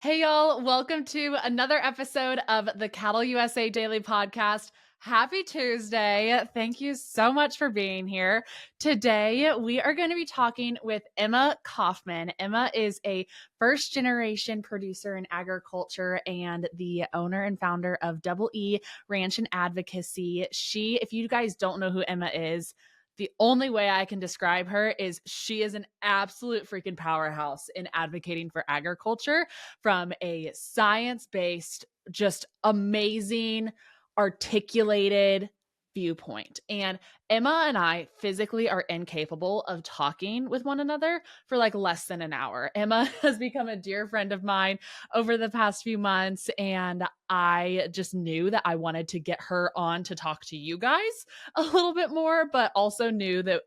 Hey, y'all. Welcome to another episode of the Cattle USA Daily Podcast. Happy Tuesday. Thank you so much for being here. Today, we are going to be talking with Emma Coffman. Emma is a first generation producer in agriculture and the owner and founder of Double E Ranch and Advocacy. If you guys don't know who Emma is, the only way I can describe her is she is an absolute freaking powerhouse in advocating for agriculture from a science based, just amazing, articulated viewpoint. And Emma and I physically are incapable of talking with one another for like less than an hour. Emma has become a dear friend of mine over the past few months, and I just knew that I wanted to get her on to talk to you guys a little bit more, but also knew that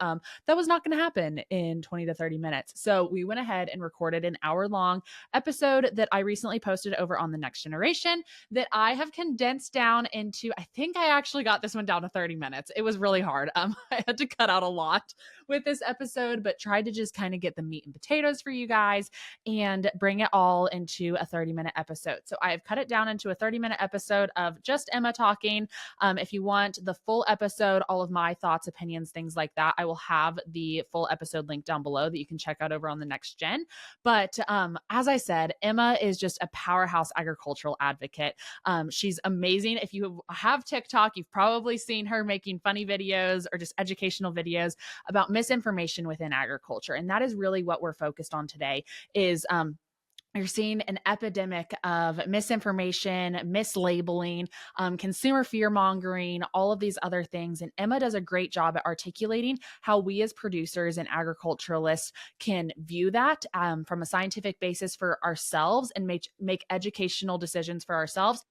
that was not going to happen in 20 to 30 minutes. So we went ahead and recorded an hour-long episode that I recently posted over on the Next Generation that I have condensed down into, I think I actually got this one down to 30 minutes. It was really hard. I had to cut out a lot with this episode, but tried to just kind of get the meat and potatoes for you guys and bring it all into a 30-minute episode. So I have cut it down into a 30-minute episode of just Emma talking. If you want the full episode, all of my thoughts, opinions, things like that, I will have the full episode link down below that you can check out over on the Next Gen. But as I said, Emma is just a powerhouse agricultural advocate. She's amazing. If you have TikTok, you've probably seen her making funny videos or just educational videos about misinformation within agriculture. And that is really what we're focused on today is you're seeing an epidemic of misinformation, mislabeling, consumer fear mongering, all of these other things. And Emma does a great job at articulating how we as producers and agriculturalists can view that from a scientific basis for ourselves and make educational decisions for ourselves.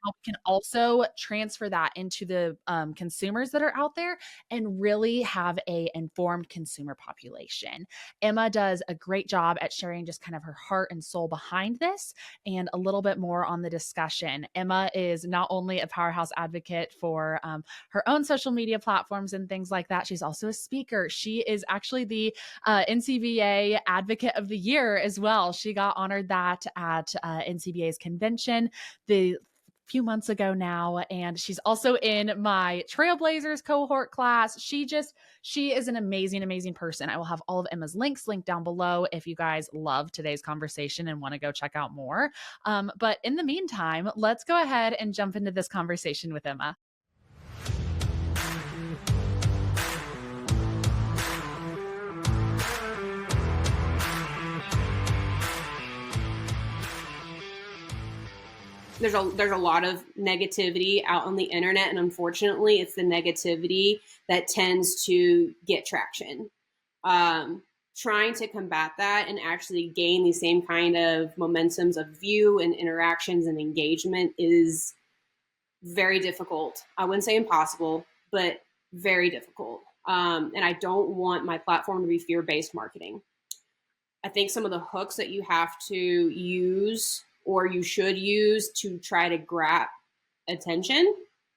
How we can also transfer that into the consumers that are out there and really have a informed consumer population. Emma does a great job at sharing just kind of her heart and soul behind this and a little bit more on the discussion. Emma is not only a powerhouse advocate for her own social media platforms and things like that, she's also a speaker. She is actually the NCBA Advocate of the Year as well. She got honored that at NCBA's convention. The few months ago now, and she's also in my Trailblazers cohort class. She is an amazing person. I will have all of Emma's links linked down below if you guys love today's conversation and want to go check out more. But in the meantime, let's go ahead and jump into this conversation with Emma. There's a lot of negativity out on the internet, and unfortunately it's the negativity that tends to get traction. Trying to combat that and actually gain the same kind of momentums of view and interactions and engagement is very difficult. I wouldn't say impossible, but very difficult. And I don't want my platform to be fear-based marketing. I think some of the hooks that you have to use or you should use to try to grab attention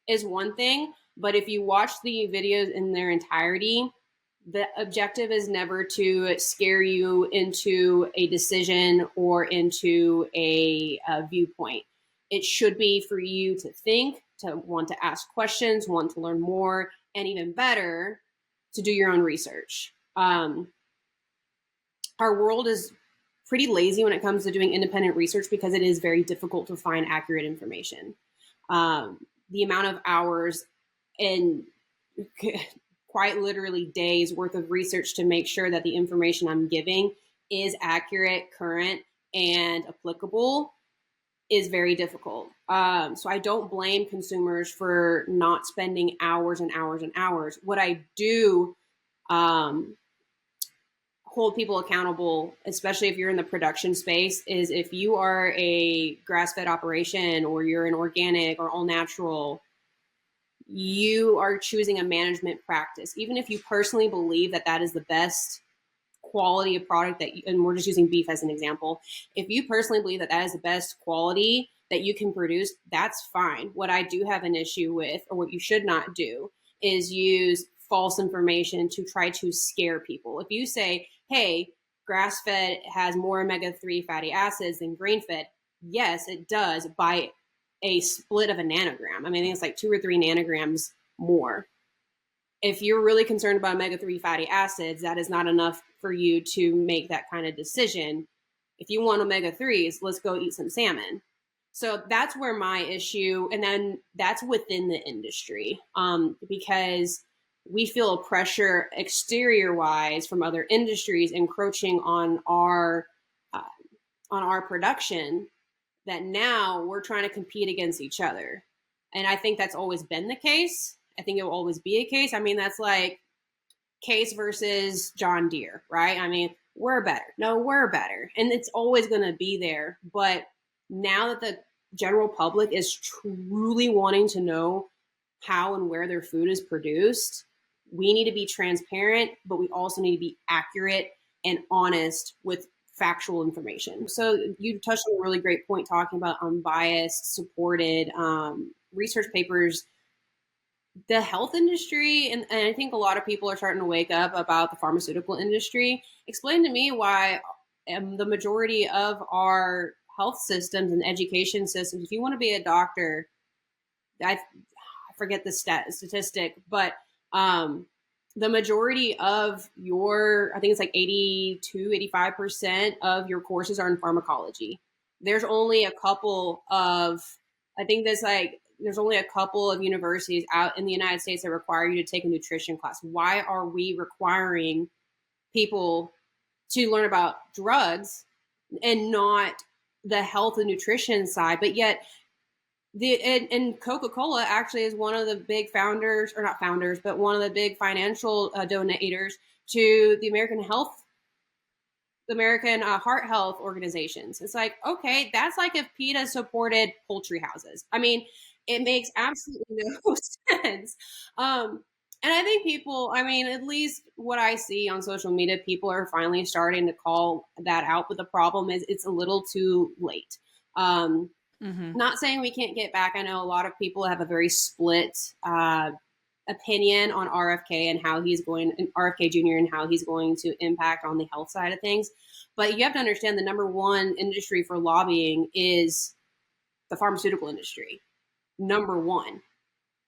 is one thing. But if you watch the videos in their entirety, the objective is never to scare you into a decision or into a viewpoint. It should be for you to think, to want to ask questions, want to learn more, and even better, to do your own research. Our world is pretty lazy when it comes to doing independent research because it is very difficult to find accurate information. The amount of hours and quite literally days worth of research to make sure that the information I'm giving is accurate, current, and applicable is very difficult. So I don't blame consumers for not spending hours and hours and hours. What I do hold people accountable, especially if you're in the production space, is if you are a grass-fed operation or you're an organic or all natural, you are choosing a management practice. Even if you personally believe that that is the best quality of product that you, and we're just using beef as an example, if you personally believe that that is the best quality that you can produce, that's fine. What I do have an issue with, or what you should not do, is use false information to try to scare people. If you say, hey, grass-fed has more omega-3 fatty acids than grain-fed, Yes, it does by a split of a nanogram. I mean, I think it's like 2 or 3 nanograms more. If you're really concerned about omega-3 fatty acids, that is not enough for you to make that kind of decision. If you want omega-3s, let's go eat some salmon. So that's where my issue, and then that's within the industry, because we feel a pressure exterior wise from other industries encroaching uh, on our production, that now we're trying to compete against each other. And I think that's always been the case. I think it will always be a case. I mean, that's like Case versus John Deere, right? I mean, we're better. No, we're better. And it's always going to be there. But now that the general public is truly wanting to know how and where their food is produced, we need to be transparent, but we also need to be accurate and honest with factual information. So you touched on a really great point talking about unbiased, supported research papers. The health industry, and I think a lot of people are starting to wake up about the pharmaceutical industry. Explain to me why the majority of our health systems and education systems, if you want to be a doctor, I forget the statistic, but the majority of I think it's like 85% of your courses are in pharmacology. There's only a couple of, I think there's only a couple of universities out in the United States that require you to take a nutrition class. Why are we requiring people to learn about drugs and not the health and nutrition side? But yet, and Coca-Cola actually is one of the big founders, or not founders, but one of the big financial donators to the American heart health organizations. It's like, okay, that's like if PETA supported poultry houses. I mean, it makes absolutely no sense. And I think people, I mean, at least what I see on social media, people are finally starting to call that out. But the problem is it's a little too late. Not saying we can't get back. I know a lot of people have a very split opinion on RFK and how RFK Jr. and how he's going to impact on the health side of things. But you have to understand the number one industry for lobbying is the pharmaceutical industry. Number one.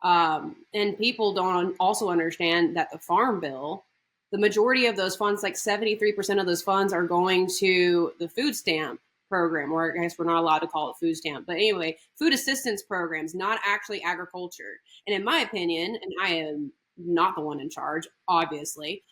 And people don't also understand that the Farm Bill, the majority of those funds, like 73% of those funds, are going to the food stamp program, or I guess we're not allowed to call it food stamp, but anyway, food assistance programs, not actually agriculture. And in my opinion, and I am not the one in charge, obviously,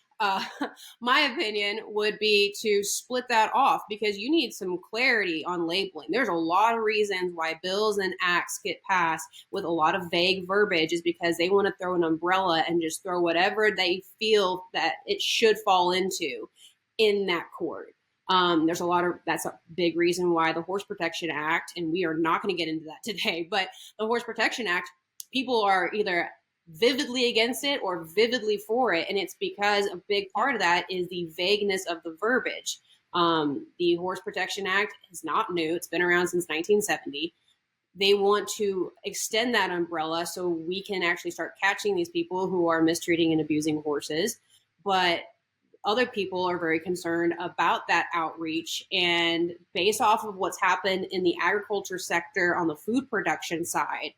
my opinion would be to split that off, because you need some clarity on labeling. There's a lot of reasons why bills and acts get passed with a lot of vague verbiage, is because they want to throw an umbrella and just throw whatever they feel that it should fall into in that court. That's a big reason why the Horse Protection Act, and we are not going to get into that today, but the Horse Protection Act, people are either vividly against it or vividly for it. And it's because a big part of that is the vagueness of the verbiage. The Horse Protection Act is not new. It's been around since 1970. They want to extend that umbrella so we can actually start catching these people who are mistreating and abusing horses. But other people are very concerned about that outreach. And based off of what's happened in the agriculture sector on the food production side,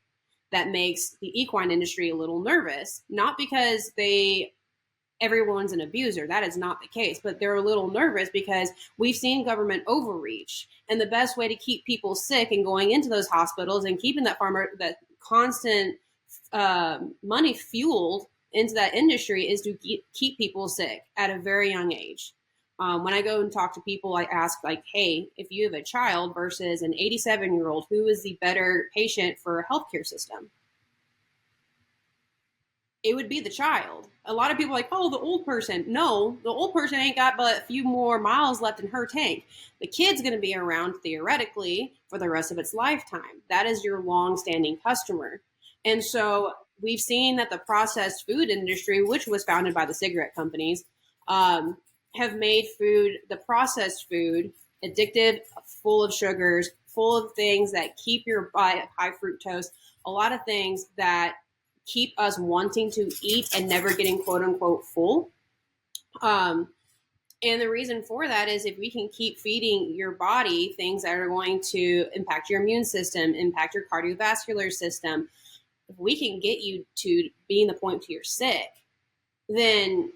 that makes the equine industry a little nervous. Not because everyone's an abuser. That is not the case. But they're a little nervous because we've seen government overreach. And the best way to keep people sick and going into those hospitals and keeping that constant money fueled into that industry is to keep people sick at a very young age. When I go and talk to people, I ask, like, hey, if you have a child versus an 87-year-old, who is the better patient for a healthcare system? It would be the child. A lot of people are like, oh, the old person. No, the old person ain't got but a few more miles left in her tank. The kid's going to be around theoretically for the rest of its lifetime. That is your long-standing customer. And so we've seen that the processed food industry, which was founded by the cigarette companies, have made the processed food, addictive, full of sugars, full of things that keep your body high fructose, a lot of things that keep us wanting to eat and never getting quote unquote full. And the reason for that is if we can keep feeding your body things that are going to impact your immune system, impact your cardiovascular system, if we can get you to being the point to you're sick, then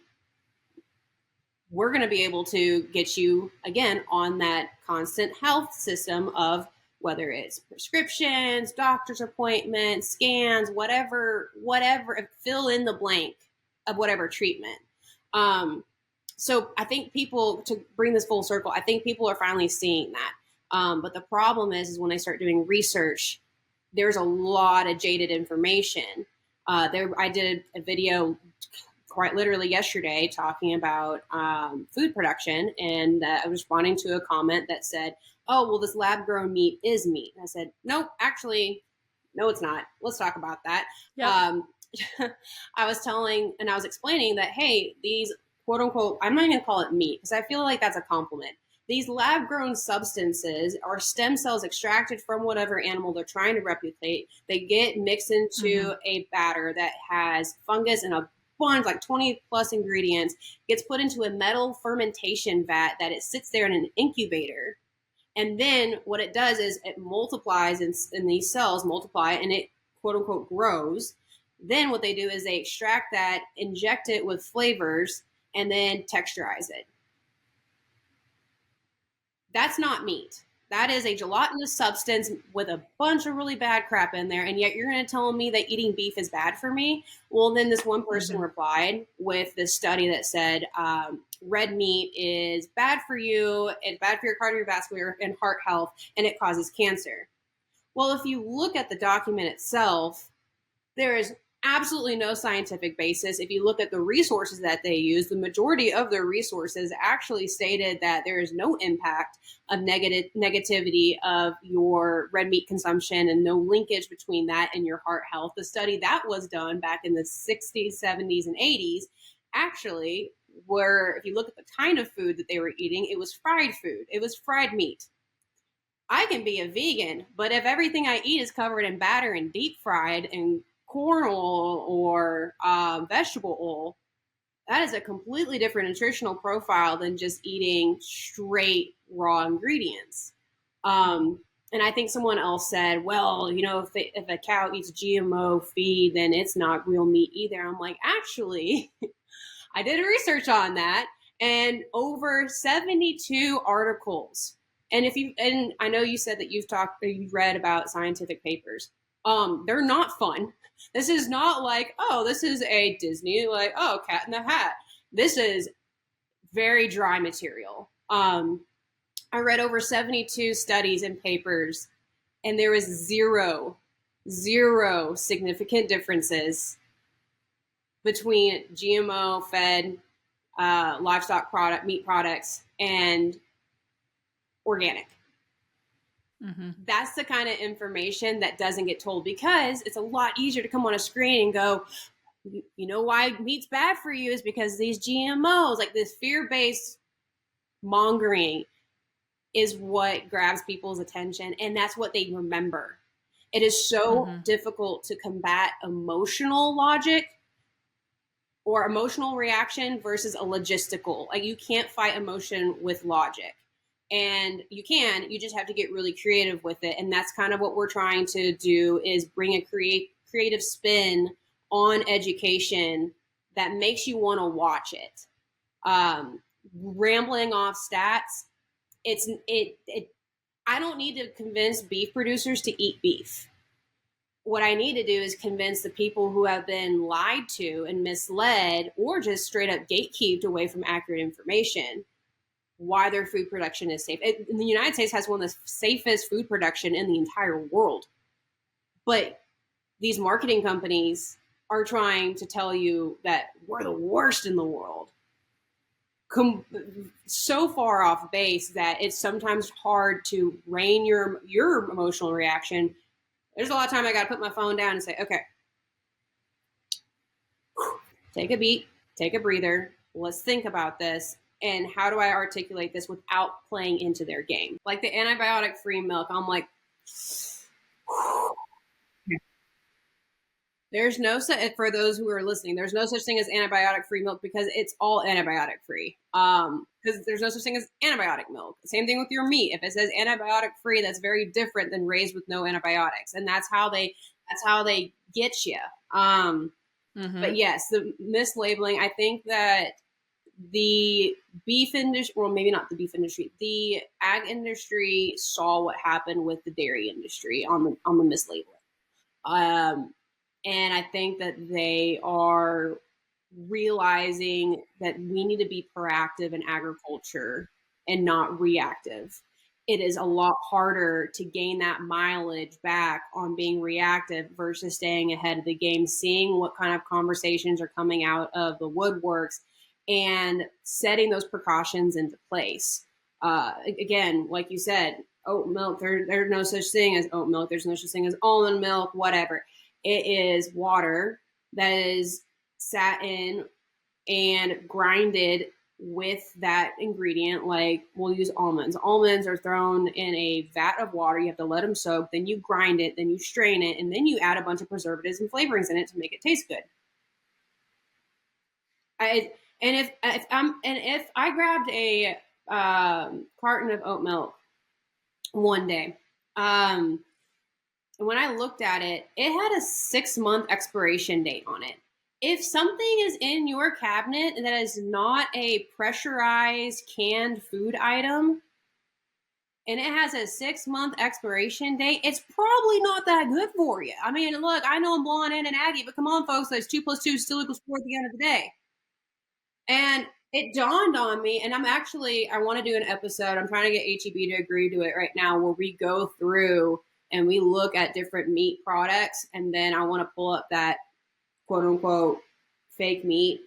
we're going to be able to get you again on that constant health system of whether it's prescriptions, doctor's appointments, scans, whatever, fill in the blank of whatever treatment. So I think people, to bring this full circle, I think people are finally seeing that. But the problem is when they start doing research, there's a lot of jaded information. I did a video quite literally yesterday talking about food production, and I was responding to a comment that said, oh, well, this lab-grown meat is meat. And I said, nope, actually, no, it's not. Let's talk about that. Yep. I was explaining that, hey, these quote unquote, I'm not even going to call it meat because I feel like that's a compliment. These lab-grown substances are stem cells extracted from whatever animal they're trying to replicate. They get mixed into a batter that has fungus and a bunch, like 20 plus ingredients, gets put into a metal fermentation vat that it sits there in an incubator. And then what it does is it multiplies and these cells multiply and it quote unquote grows. Then what they do is they extract that, inject it with flavors, and then texturize it. That's not meat. That is a gelatinous substance with a bunch of really bad crap in there. And yet you're going to tell me that eating beef is bad for me? Well, then this one person replied with this study that said red meat is bad for you. It's bad for your cardiovascular and heart health, and it causes cancer. Well, if you look at the document itself, there is absolutely no scientific basis. If you look at the resources that they use, the majority of their resources actually stated that there is no impact of negativity of your red meat consumption and no linkage between that and your heart health. The study that was done back in the 60s, 70s, and 80s actually were, if you look at the kind of food that they were eating, it was fried food. It was fried meat. I can be a vegan, but if everything I eat is covered in batter and deep fried and corn oil or vegetable oil, that is a completely different nutritional profile than just eating straight raw ingredients. And I think someone else said, well, you know, if a cow eats GMO feed, then it's not real meat either. I'm like, actually, I did research on that, and over 72 articles. And I know you said that you've read about scientific papers. They're not fun. This is not like, oh, this is a Disney, like, oh, Cat in the Hat. This is very dry material. I read over 72 studies and papers, and there was zero significant differences between GMO-fed livestock meat products and organic. That's the kind of information that doesn't get told, because it's a lot easier to come on a screen and go, you know why meat's bad for you is because these GMOs, like this fear-based mongering is what grabs people's attention, and that's what they remember. It is so difficult to combat emotional logic or emotional reaction versus a logistical. Like, you can't fight emotion with logic. And you just have to get really creative with it. And that's kind of what we're trying to do, is bring a creative spin on education that makes you want to watch it. Rambling off stats, I don't need to convince beef producers to eat beef. What I need to do is convince the people who have been lied to and misled, or just straight up gatekeeped away from accurate information, why their food production is safe. The United States has one of the safest food production in the entire world. But these marketing companies are trying to tell you that we're the worst in the world. So far off base that it's sometimes hard to rein your emotional reaction. There's a lot of time I got to put my phone down and say, okay, take a beat, take a breather. Let's think about this. And how do I articulate this without playing into their game? Like the antibiotic-free milk, I'm like, There's no such, for those who are listening, there's no such thing as antibiotic free milk because it's all antibiotic free. Because there's no such thing as antibiotic milk. Same thing with your meat. If it says antibiotic free, that's very different than raised with no antibiotics, and that's how they get you. But yes, the mislabeling. I think that the beef industry, well, maybe not the beef industry, the ag industry saw what happened with the dairy industry on the mislabeling. And I think that they are realizing that we need to be proactive in agriculture and not reactive. It is a lot harder to gain that mileage back on being reactive versus staying ahead of the game, seeing what kind of conversations are coming out of the woodworks and setting those precautions into place. Again, like you said, oat milk, there's no such thing as oat milk. There's no such thing as almond milk, whatever. It is water that is sat in and grinded with that ingredient. Like we'll use almonds. Almonds are thrown in a vat of water. You have to let them soak. Then you grind it. Then you strain it. And then you add a bunch of preservatives and flavorings in it to make it taste good. If I grabbed a carton of oat milk one day, when I looked at it, it had a 6-month expiration date on it. If something is in your cabinet that is not a pressurized canned food item and it has a 6-month expiration date, it's probably not that good for you. I mean, look, I know I'm blowing in an Aggie, but come on, folks, that's 2 + 2 still equals 4 at the end of the day. And it dawned on me, and I want to do an episode. I'm trying to get HEB to agree to it right now where we go through and we look at different meat products, and then I want to pull up that quote unquote fake meat.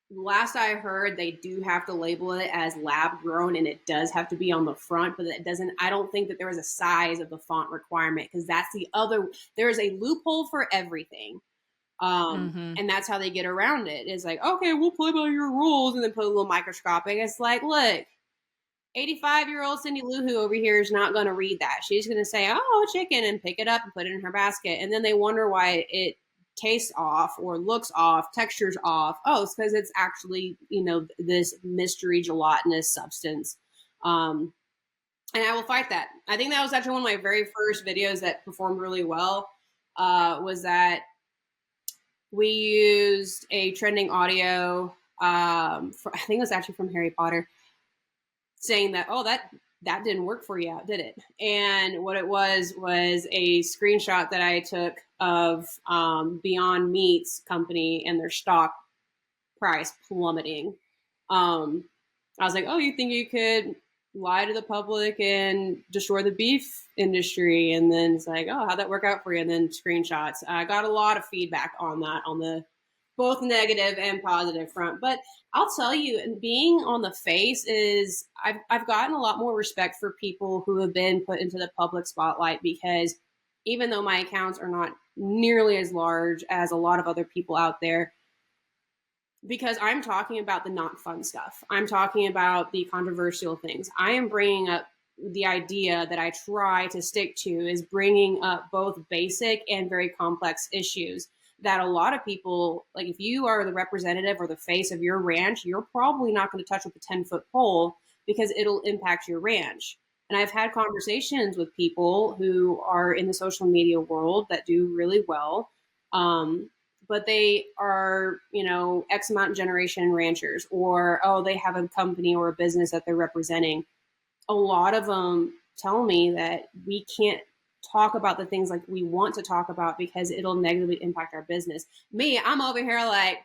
Last I heard, they do have to label it as lab grown, and it does have to be on the front, but it doesn't. I don't think that there is a size of the font requirement because that's there is a loophole for everything. And that's how they get around it. It's like, okay, we'll play by your rules, and then put a little microscopic. It's like, look, 85-year-old Cindy Lou Who over here is not going to read that. She's going to say, oh, chicken, and pick it up and put it in her basket. And then they wonder why it tastes off or looks off, texture's off. Oh, it's because it's actually, this mystery gelatinous substance. And I will fight that. I think that was actually one of my very first videos that performed really well, was that we used a trending audio, I think it was actually from Harry Potter, saying that, oh, that didn't work for you, did it? And what it was a screenshot that I took of Beyond Meat's company and their stock price plummeting. I was like, oh, you think you could lie to the public and destroy the beef industry? And then it's like, oh, how'd that work out for you? And then screenshots. I got a lot of feedback on that, on the both negative and positive front. But I'll tell you, being on the face is, I've gotten a lot more respect for people who have been put into the public spotlight, because even though my accounts are not nearly as large as a lot of other people out there, because I'm talking about the not fun stuff. I'm talking about the controversial things. I am bringing up the idea that I try to stick to, is bringing up both basic and very complex issues that a lot of people, like if you are the representative or the face of your ranch, you're probably not going to touch with a 10-foot pole because it'll impact your ranch. And I've had conversations with people who are in the social media world that do really well, but they are, X amount generation ranchers, or, oh, they have a company or a business that they're representing. A lot of them tell me that we can't talk about the things like we want to talk about because it'll negatively impact our business. Me, I'm over here like,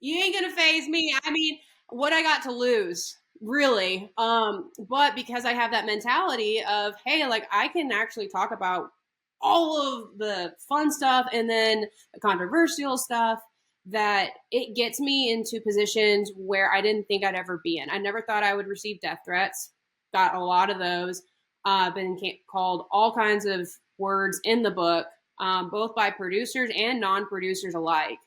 you ain't gonna phase me. I mean, what I got to lose, really? But because I have that mentality of, hey, like I can actually talk about all of the fun stuff and then the controversial stuff, that it gets me into positions where I didn't think I'd ever be in. I never thought I would receive death threats. Got a lot of those. Been called all kinds of words in the book, both by producers and non-producers alike.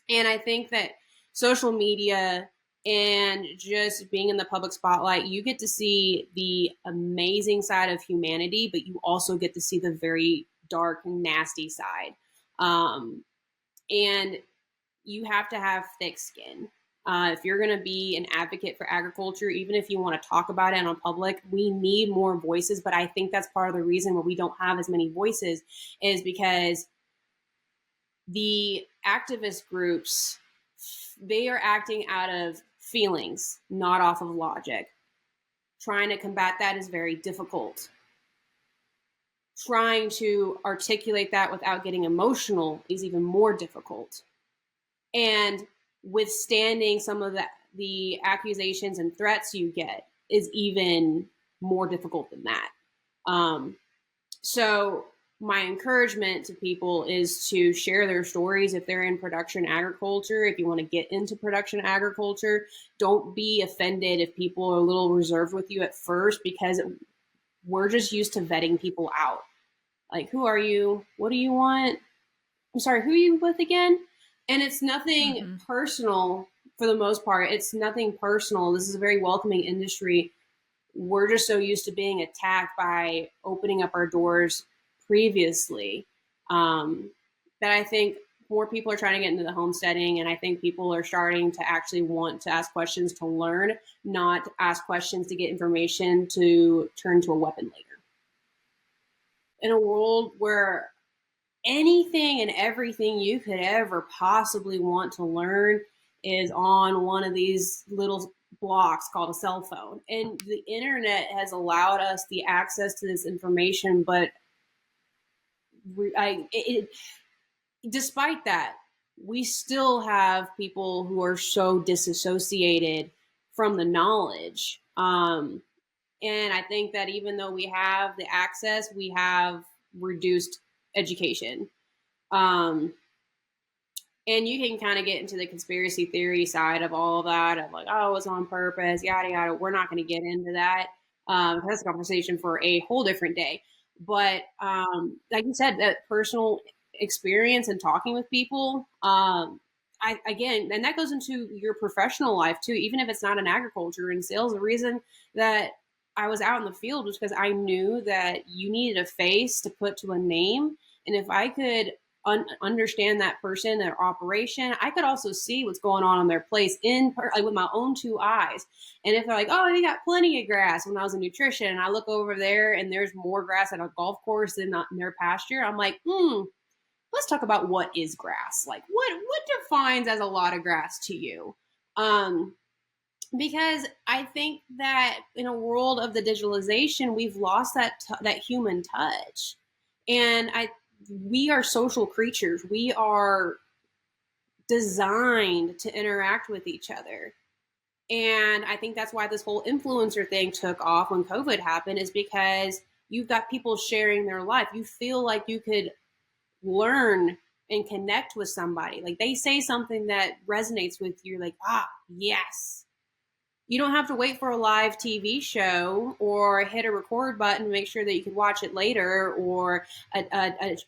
And I think that social media and just being in the public spotlight, you get to see the amazing side of humanity, but you also get to see the very dark, nasty side. And you have to have thick skin. If you're going to be an advocate for agriculture, even if you want to talk about it on public, we need more voices. But I think that's part of the reason why we don't have as many voices is because the activist groups, they are acting out of feelings, not off of logic. Trying to combat that is very difficult. Trying to articulate that without getting emotional is even more difficult. And withstanding some of the accusations and threats you get is even more difficult than that. So my encouragement to people is to share their stories if they're in production agriculture. If you want to get into production agriculture, don't be offended if people are a little reserved with you at first, because we're just used to vetting people out. Like, who are you? What do you want? I'm sorry, who are you with again? And it's nothing personal for the most part. It's nothing personal. This is a very welcoming industry. We're just so used to being attacked by opening up our doors previously that I think more people are trying to get into the homesteading, and I think people are starting to actually want to ask questions to learn, not ask questions to get information to turn to a weapon later. In a world where anything and everything you could ever possibly want to learn is on one of these little blocks called a cell phone. And the internet has allowed us the access to this information, but despite that, we still have people who are so disassociated from the knowledge. And I think that even though we have the access, we have reduced education. And you can kind of get into the conspiracy theory side of all of that, of like, oh, it's on purpose, yada, yada. We're not going to get into that. That's a conversation for a whole different day. But like you said, that personal experience and talking with people, again, and that goes into your professional life too, even if it's not in agriculture and sales. The reason that I was out in the field was because I knew that you needed a face to put to a name. And if I could understand that person, their operation, I could also see what's going on their place like with my own two eyes. And if they're like, oh, they got plenty of grass when I was in nutrition, and I look over there and there's more grass at a golf course than in their pasture, I'm like, let's talk about what is grass. Like what defines as a lot of grass to you? Because I think that in a world of the digitalization, we've lost that human touch. And we are social creatures. We are designed to interact with each other. And I think that's why this whole influencer thing took off when COVID happened, is because you've got people sharing their life. You feel like you could learn and connect with somebody. Like they say something that resonates with you, like, yes. You don't have to wait for a live TV show or hit a record button to make sure that you can watch it later, or an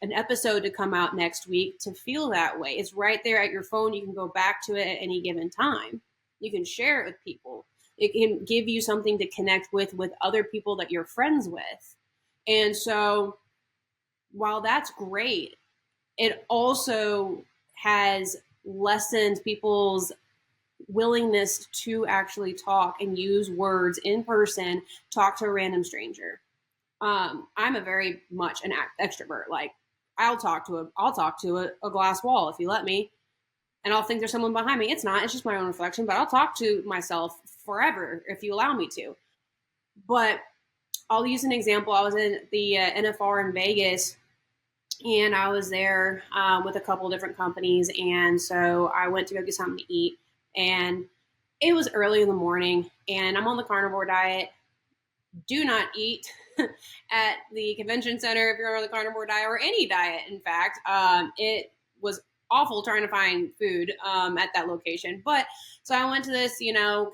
episode to come out next week to feel that way. It's right there at your phone. You can go back to it at any given time. You can share it with people. It can give you something to connect with other people that you're friends with. And so while that's great, it also has lessened people's willingness to actually talk and use words in person, talk to a random stranger. I'm a very much an extrovert. Like I'll talk to a glass wall if you let me, and I'll think there's someone behind me. It's not. It's just my own reflection. But I'll talk to myself forever if you allow me to. But I'll use an example. I was in the NFR in Vegas, and I was there with a couple of different companies, and so I went to go get something to eat. And it was early in the morning, and I'm on the carnivore diet. Do not eat at the convention center if you're on the carnivore diet, or any diet. In fact, it was awful trying to find food at that location. But so I went to this,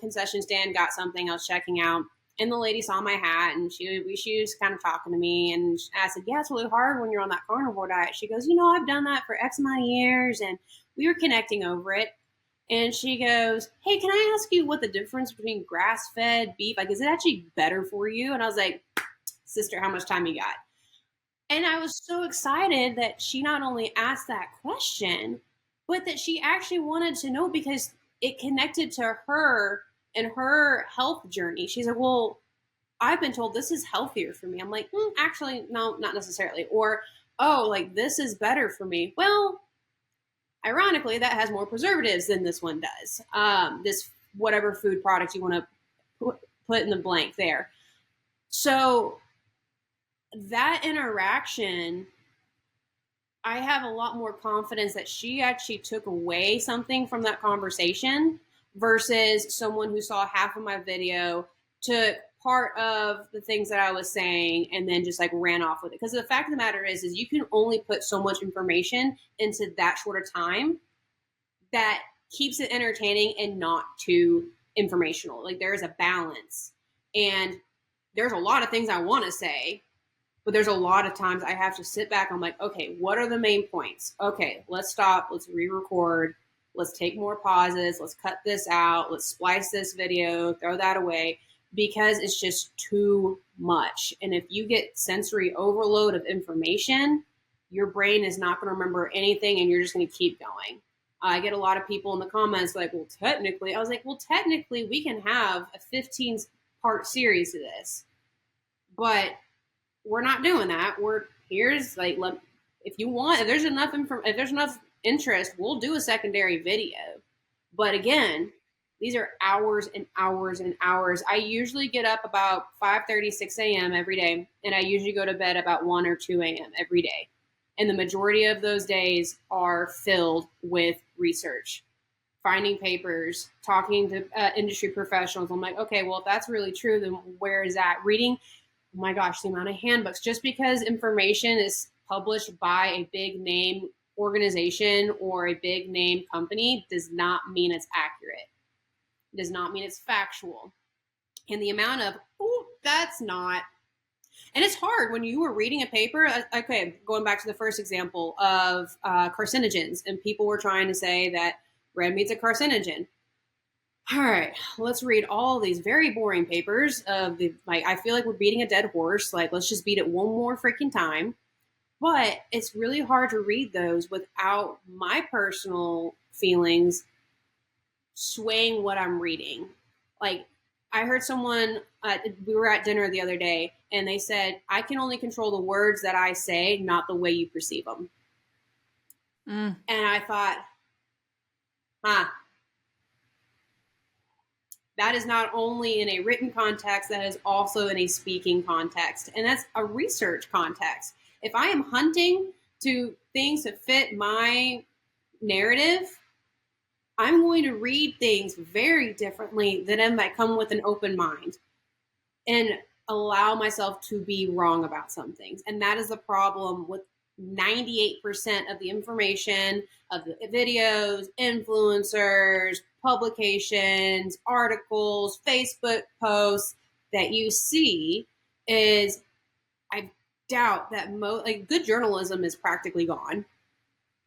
concession stand, got something, I was checking out, and the lady saw my hat, and she was kind of talking to me, and I said, yeah, it's really hard when you're on that carnivore diet. She goes, I've done that for X amount of years, and we were connecting over it. And she goes, hey, can I ask you what the difference between grass-fed beef, like, is it actually better for you? And I was like, sister, how much time you got? And I was so excited that she not only asked that question, but that she actually wanted to know because it connected to her and her health journey. She's like, well, I've been told this is healthier for me. I'm like, actually, no, not necessarily. Or, oh, like this is better for me. Well, ironically, that has more preservatives than this one does. This whatever food product you want to put in the blank there. So that interaction, I have a lot more confidence that she actually took away something from that conversation versus someone who saw half of my video, took part of the things that I was saying, and then just like ran off with it. Because the fact of the matter is you can only put so much information into that short of time that keeps it entertaining and not too informational. Like there is a balance. And there's a lot of things I want to say, but there's a lot of times I have to sit back. I'm like, okay, what are the main points? Okay, let's stop. Let's re-record. Let's take more pauses. Let's cut this out. Let's splice this video, throw that away, because it's just too much. And if you get sensory overload of information, your brain is not going to remember anything and you're just going to keep going. I get a lot of people in the comments like, well, technically, I was like, well, technically we can have a 15-part series of this, but we're not doing that. Here's like, if you want, if there's enough interest, we'll do a secondary video. But again, these are hours and hours and hours. I usually get up about 5:30, 6 a.m. every day, and I usually go to bed about 1 or 2 a.m. every day. And the majority of those days are filled with research, finding papers, talking to industry professionals. I'm like, okay, well, if that's really true, then where is that? Reading, oh my gosh, the amount of handbooks. Just because information is published by a big name organization or a big name company does not mean it's accurate. It does not mean it's factual. And the amount of, oh, that's not. And it's hard when you were reading a paper. Okay, going back to the first example of carcinogens, and people were trying to say that red meat's a carcinogen. All right, let's read all these very boring papers of the, like, I feel like we're beating a dead horse. Like, let's just beat it one more freaking time. But it's really hard to read those without my personal feelings swaying what I'm reading. Like, I heard someone, we were at dinner the other day, and they said, I can only control the words that I say, not the way you perceive them. And I thought, that is not only in a written context, that is also in a speaking context. And that's a research context. If I am hunting to things to fit my narrative, I'm going to read things very differently than if I come with an open mind and allow myself to be wrong about some things. And that is the problem with 98% of the information, of the videos, influencers, publications, articles, Facebook posts that you see. Is I doubt that good journalism is practically gone.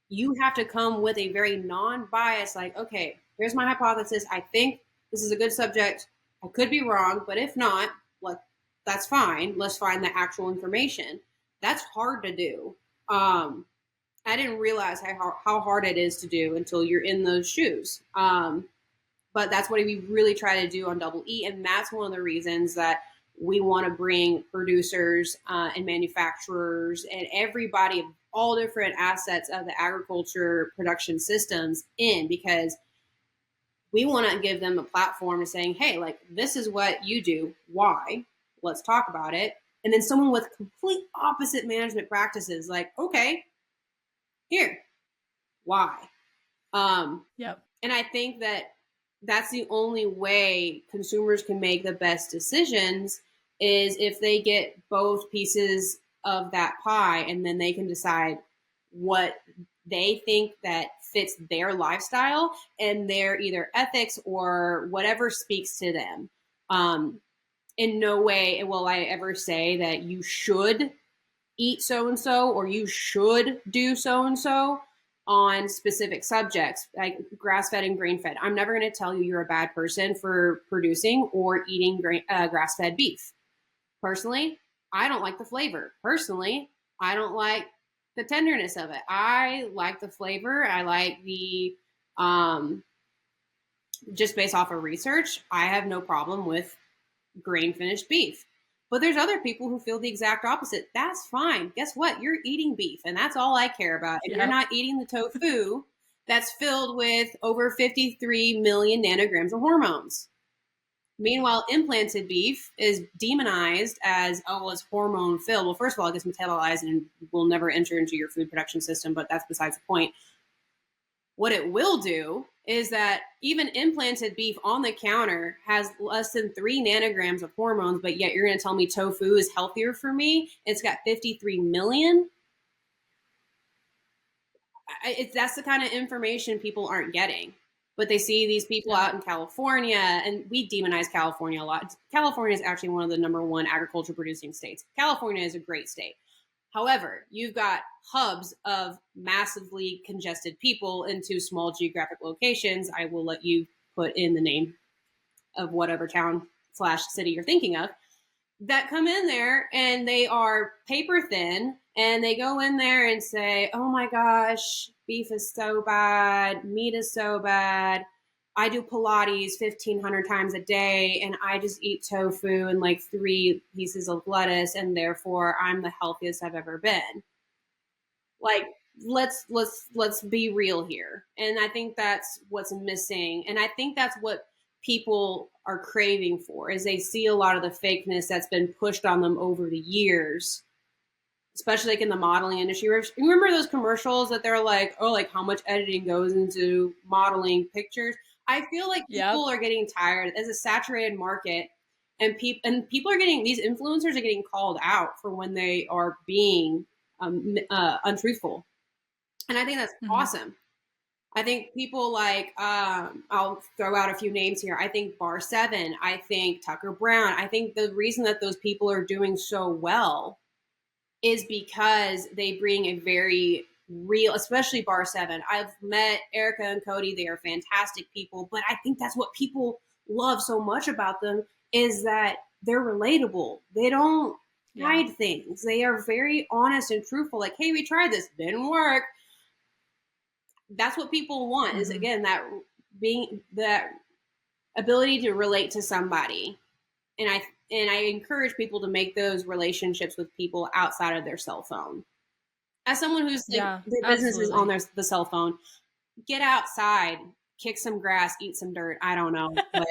You have to come with a very non-biased, like, okay, here's my hypothesis. I think this is a good subject. I could be wrong, but if not, that's fine. Let's find the actual information. That's hard to do. I didn't realize how hard it is to do until you're in those shoes. But that's what we really try to do on Double E. And that's one of the reasons that we want to bring producers and manufacturers and everybody of all different assets of the agriculture production systems in, because we want to give them a platform to saying, hey, like, this is what you do. Why? Let's talk about it. And then someone with complete opposite management practices, like, okay, here, why? Yep. And I think that that's the only way consumers can make the best decisions, is if they get both pieces of that pie, and then they can decide what they think that fits their lifestyle and their either ethics or whatever speaks to them. In no way will I ever say that you should eat so-and-so or you should do so-and-so on specific subjects, like grass-fed and grain-fed. I'm never going to tell you you're a bad person for producing or eating grass-fed beef. Personally, I don't like the flavor. Personally, I don't like the tenderness of it. I like the flavor. I like the, just based off of research, I have no problem with grain finished beef. But there's other people who feel the exact opposite. That's fine. Guess what? You're eating beef, and that's all I care about. And you're not eating the tofu that's filled with over 53 million nanograms of hormones. Meanwhile, implanted beef is demonized as, oh, well, it's hormone filled. Well, first of all, it gets metabolized and will never enter into your food production system, but that's besides the point. What it will do is that even implanted beef on the counter has less than 3 nanograms of hormones, but yet you're going to tell me tofu is healthier for me? It's got 53 million. That's the kind of information people aren't getting. But they see these people out in California, and we demonize California a lot. California is actually one of the #1 agriculture producing states. California is a great state. However, you've got hubs of massively congested people into small geographic locations. I will let you put in the name of whatever town/city you're thinking of, that come in there and they are paper thin, and they go in there and say, oh my gosh, beef is so bad, meat is so bad, I do Pilates 1,500 times a day, and I just eat tofu and like 3 pieces of lettuce, and therefore I'm the healthiest I've ever been. Like, let's be real here. And I think that's what's missing. And I think that's what people are craving for, is they see a lot of the fakeness that's been pushed on them over the years, especially like in the modeling industry. Remember those commercials that they're like, oh, like how much editing goes into modeling pictures? I feel like people are getting tired. As a saturated market, and people are getting, these influencers are getting called out for when they are being untruthful. And I think that's awesome. I think people like, I'll throw out a few names here. I think Bar 7, I think Tucker Brown. I think the reason that those people are doing so well is because they bring a very real, especially Bar 7. I've met Erica and Cody. They are fantastic people, but I think that's what people love so much about them, is that they're relatable. They don't hide things. They are very honest and truthful. Like, hey, we tried this, didn't work. That's what people want, is again, that ability to relate to somebody. And I encourage people to make those relationships with people outside of their cell phone. As someone who's their business is on the cell phone, get outside, kick some grass, eat some dirt. I don't know, but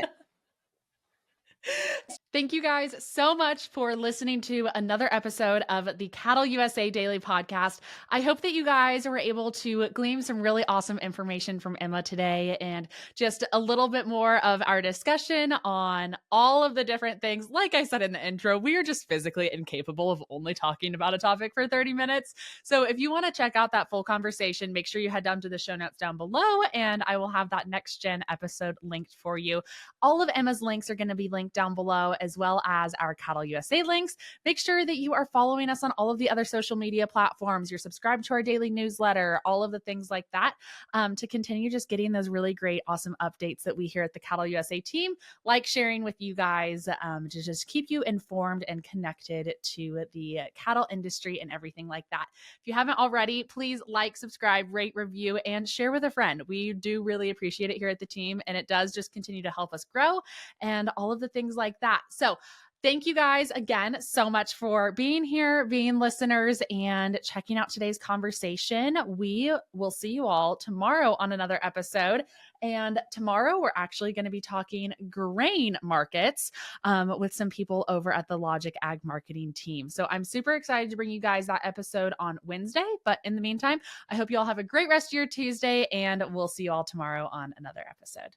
Thank you guys so much for listening to another episode of the Cattle USA Daily Podcast. I hope that you guys were able to glean some really awesome information from Emma today, and just a little bit more of our discussion on all of the different things. Like I said in the intro, we are just physically incapable of only talking about a topic for 30 minutes. So if you want to check out that full conversation, make sure you head down to the show notes down below, and I will have that next gen episode linked for you. All of Emma's links are going to be linked down below, as well as our Cattle USA links. Make sure that you are following us on all of the other social media platforms. You're subscribed to our daily newsletter, all of the things like that, to continue just getting those really great, awesome updates that we here at the Cattle USA team like sharing with you guys, to just keep you informed and connected to the cattle industry and everything like that. If you haven't already, please like, subscribe, rate, review, and share with a friend. We do really appreciate it here at the team, and it does just continue to help us grow and all of the things like that. So thank you guys again so much for being here, being listeners, and checking out today's conversation. We will see you all tomorrow on another episode. And tomorrow we're actually going to be talking grain markets with some people over at the Logic Ag Marketing team. So I'm super excited to bring you guys that episode on Wednesday. But in the meantime, I hope you all have a great rest of your Tuesday, and we'll see you all tomorrow on another episode.